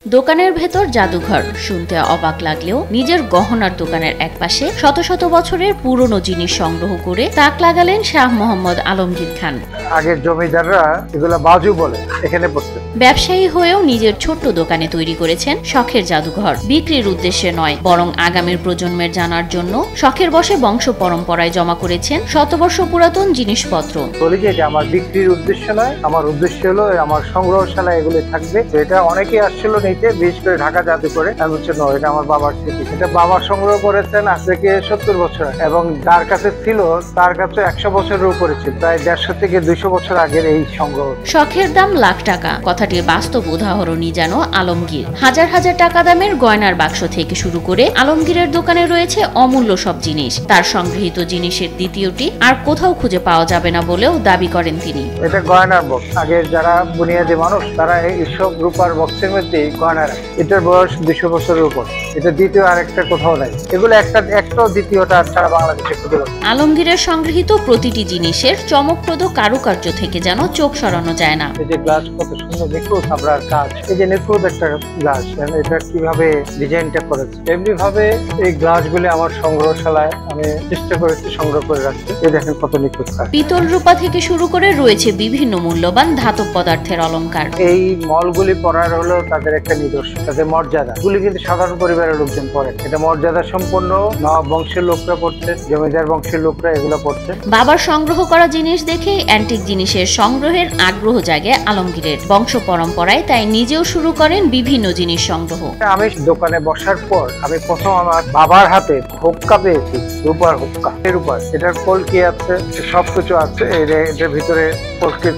দোকানের ভেতর জাদুঘর শুনতে অবাক লাগলেও নিজের গহনার দোকানের একপাশে শত শত বছরের পুরনো জিনিস সংগ্রহ করে তাক লাগালেন শাহ মোহাম্মদ আলমগীর খান। আগের জমিদাররা এগুলা বাজু বলে এখানে পড়তে। ব্যবসায়ী হয়েও নিজের ছোট্ট দোকানে তৈরি করেছেন শখের জাদুঘর। বিক্রির উদ্দেশ্যে নয়, বরং আগামীর প্রজন্মের জানার জন্য শখের বশে বংশ পরম্পরায় জমা করেছেন শতবর্ষ পুরাতন জিনিসপত্র। বলি যে আমার বিক্রির উদ্দেশ্য নয়, আমার উদ্দেশ্য হলো আমার সংগ্রহশালায় এগুলো থাকবে। এটা অনেকেই আসছিল নিতে, বিশেষ করে ঢাকা জাদুঘরে। আমি বলছি না, এটা আমার বাবার স্মৃতি। এটা বাবা সংগ্রহ করেছেন আজ থেকে 70 বছর, এবং যার কাছে ছিল তার কাছে 100 বছরের উপরে ছিল, প্রায় 150 থেকে 200 বছর আগের এই সংগ্রহ। শখের দাম লাখ টাকা, কথাটির বাস্তব উদাহরণই যেন আলমগীর। হাজার হাজার টাকা দামের গয়নার বাক্স থেকে শুরু করে আলমগীরের দোকানে রয়েছে অমূল্য সব জিনিস। তার সংগৃহীত জিনিসের দ্বিতীয়টি আর কোথাও খুঁজে পাওয়া যাবে না বলেও দাবি করেন তিনি। এটা গয়নার বক্স। আগের যারা বুনিয়াদি মানুষ তারা এইসব রূপার বক্সের মধ্যে গয়না রাখে। এটার বয়স 200 বছরের উপর। এটা দ্বিতীয় আরেকটা কোথাও নাই। এগুলো একটাও দ্বিতীয়টা ছাড়া বাংলাদেশে খুঁজে পাবে। আলমগীরের সংগৃহীত প্রতিটি জিনিসের চমকপ্রদ কারুকার্য থেকে যেন চোখ সরানো যায় না। এই যে গ্লাস, কত সুন্দর নিখুঁত আপনার কাজ। এই যে নিখুঁত একটা গ্লাস, এটা কিভাবে ডিজাইনটা করেছে। এমনি ভাবে এই গ্লাসগুলি আমার সংগ্রহশালায় আমি চেষ্টা করেছি সংগ্রহ করে রাখতে। এই দেখেন কত নিখুঁত কাজ। পিতল রূপা থেকে শুরু করে রয়েছে বিভিন্ন মূল্যবান ধাতব পদার্থের অলংকার। এই মলগুলি পরার হলো তাদের একটা নিদর্শন, তাদের মর্যাদা। এগুলি কিন্তু সাধারণ পরিবারের লোকজন পরে। এটা মর্যাদা সম্পন্ন নবাব বংশের লোকরা পড়ছে, জমিদার বংশের লোকরা এগুলো পড়ছে। বাবার সংগ্রহ করা জিনিস দেখে অ্যান্টিক জিনিসের সংগ্রহের আগ্রহ জাগে আলমগীরের। বংশ পরম্পরায় তাই নিজেও শুরু করেন বিভিন্ন জিনিস সংগ্রহ। আমি দোকানে বসার পর আমি প্রথম আমার বাবার হাতে হুক্কা পেয়েছি, রূপার হুক্কা। রূপার এটার কলকি আছে, সবকিছু আছে। এটার ভিতরে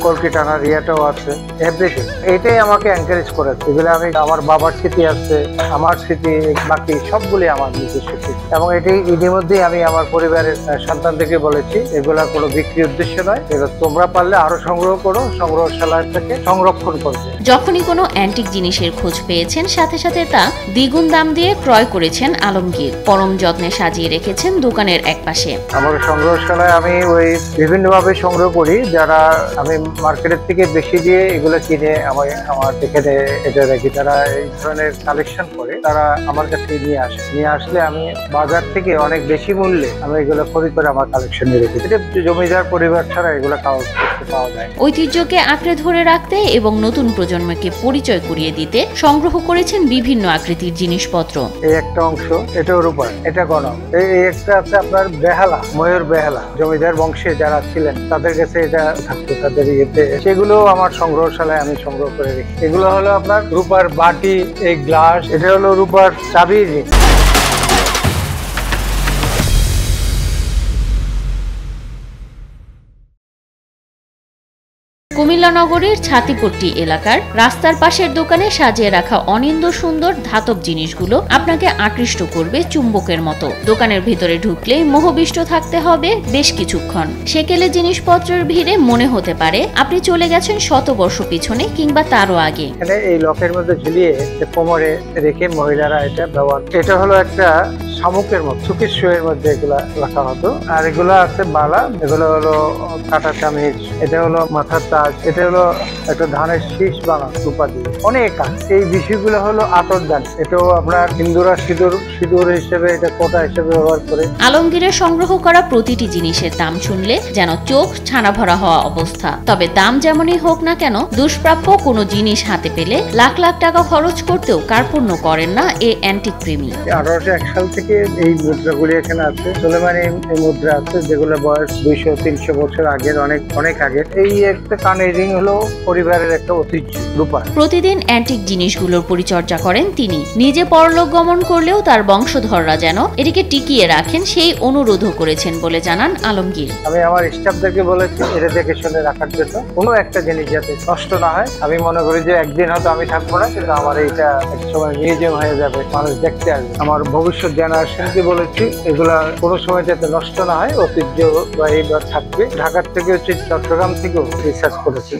কলকি টানার ইয়েটাও আছে, এভরিথিং। এটাই আমাকে এনকারেজ করেছে। এগুলো আমি আমার বাবার স্মৃতি আছে, আমার স্মৃতি, বাকি সবগুলি আমার নিজের স্মৃতি। এবং এটাই ইতিমধ্যেই আমি আমার পরিবারের সন্তানদেরকে বলেছি, এগুলা কোনো বিক্রি উদ্দেশ্য নয়। এগুলো তোমরা পারলে আরো সংগ্রহ করো, সংগ্রহশালা থেকে সংরক্ষণ করবে। যখনই কোনো অ্যান্টিক জিনিসের খোঁজ পেয়েছেন, সাথে সাথে তা দ্বিগুণ দাম দিয়ে ক্রয় করেছেন আলমগীর। পরম যত্নে সাজিয়ে রেখেছেন দোকানের একপাশে। আমার সংগ্রহশালায় আমি ওই বিভিন্নভাবে সংগ্রহ করি। যারা আমি মার্কেটের থেকে বেশি দিয়ে এগুলো কিনে আমার এখানে এটা রাখি, তারা এই ধরনের কালেকশন করে, তারা আমার কাছে নিয়ে আসলে আমি বাজার থেকে অনেক বেশি মূল্যে আমি এগুলো খরিদ করে আমার কালেকশনে রেখেছি। এটা জমিদার পরিবার ছাড়া এগুলো পাওয়া যায়। ঐতিহ্যকে আঁকড়ে ধরে রাখতে এবং নতুন প্রজন্মকে পরিচয় করিয়ে দিতে সংগ্রহ করেছেন বিভিন্ন আকৃতির জিনিসপত্র। এই একটা অংশ, এটা রূপার, এটা গণক। এই একটা আছে আপনার বেহালা, ময়ূর বেহালা। জমিদার বংশে যারা ছিলেন তাদের কাছে এটা থাকতো, তাদের ইয়েতে। সেগুলো আমার সংগ্রহশালায় আমি সংগ্রহ করে রেখি। এগুলো হলো আপনার রূপার বাটি, এই গ্লাস। এটা হলো রূপার চাবি রিং। কুমিল্লা নগরীর ছাতিপট্টি এলাকার রাস্তার পাশের দোকানে সাজিয়ে রাখা অনিন্দ সুন্দর ধাতব জিনিসগুলো আপনাকে আকৃষ্ট করবে চুম্বকের মতো। দোকানের ভিতরে ঢুকলেই মোহবিষ্ট থাকতে হবে বেশ কিছুক্ষণ। সেকেলে জিনিসপত্রের ভিড়ে মনে হতে পারে আপনি চলে গেছেন শতবর্ষ পিছনে কিংবা তারও আগে। এখানে এই লকের মধ্যে ঝুলিয়ে কোমরে রেখে মহিলারা এটা ব্যবহার। এটা হলো একটা শামুকের মতো, চুকির শোয়ের মধ্যে এগুলা রাখা হতো। আর এগুলো আছে বালা, এগুলো হলো কাটা চামিচ। এটা হলো মাথার তাজ। এটা হলো একটা ধানের শীষ বানা রূপা দিয়ে। অনেক কাজ। এই বিষয়গুলো হলো আতরদান। এটাও আপনার হিন্দুরা সিঁদুর হিসেবে, এটা কোটা হিসেবে ব্যবহার করে। আলমগীরের সংগ্রহ করা প্রতিটি জিনিসের দাম শুনলে যেন চোখ ছানা ভরা হওয়া অবস্থা। তবে দাম যেমনই হোক না কেন, দুষ্প্রাপ্য কোনো জিনিস হাতে পেলে লাখ লাখ টাকা খরচ করতেও কার্পণ্য করেন না এই অ্যান্টিক প্রেমী। 1801 সাল থেকে এই মুদ্রাগুলি এখানে আছে। সোলেমানি এই মুদ্রা আছে, যেগুলো বয়স 200-300 বছর আগের, অনেক আগের। এই একটা কানের রিং হলো পরিবারের একটা ঐতিহ্য, রূপা। প্রতিদিন অ্যান্টিক জিনিসগুলোর পরিচর্যা করেন তিনি। নিজে পরলোক গমন করলেও তার বংশধররা যেন এটিকে টিকিয়ে রাখেন সেই অনুরোধও করেছেন বলে জানান আলমগীর। আমি আমার স্টাফদেরকে বলেছি এটা দেখে শুনে রাখার জন্য, কোনো একটা জিনিস যাতে নষ্ট না হয়। আমি মনে করি যে একদিন হয়তো আমি থাকবো না, কিন্তু আমার এইটা এক সময় মিউজিয়াম হয়ে যাবে, মানুষ দেখতে আসবে। আমার ভবিষ্যৎ জেনারেশনকে বলেছি এগুলা কোনো সময় যাতে নষ্ট না হয়, ঐতিহ্য বা এইবার থাকবে। ঢাকার থেকে চট্টগ্রাম থেকেও রিসার্চ করেছি।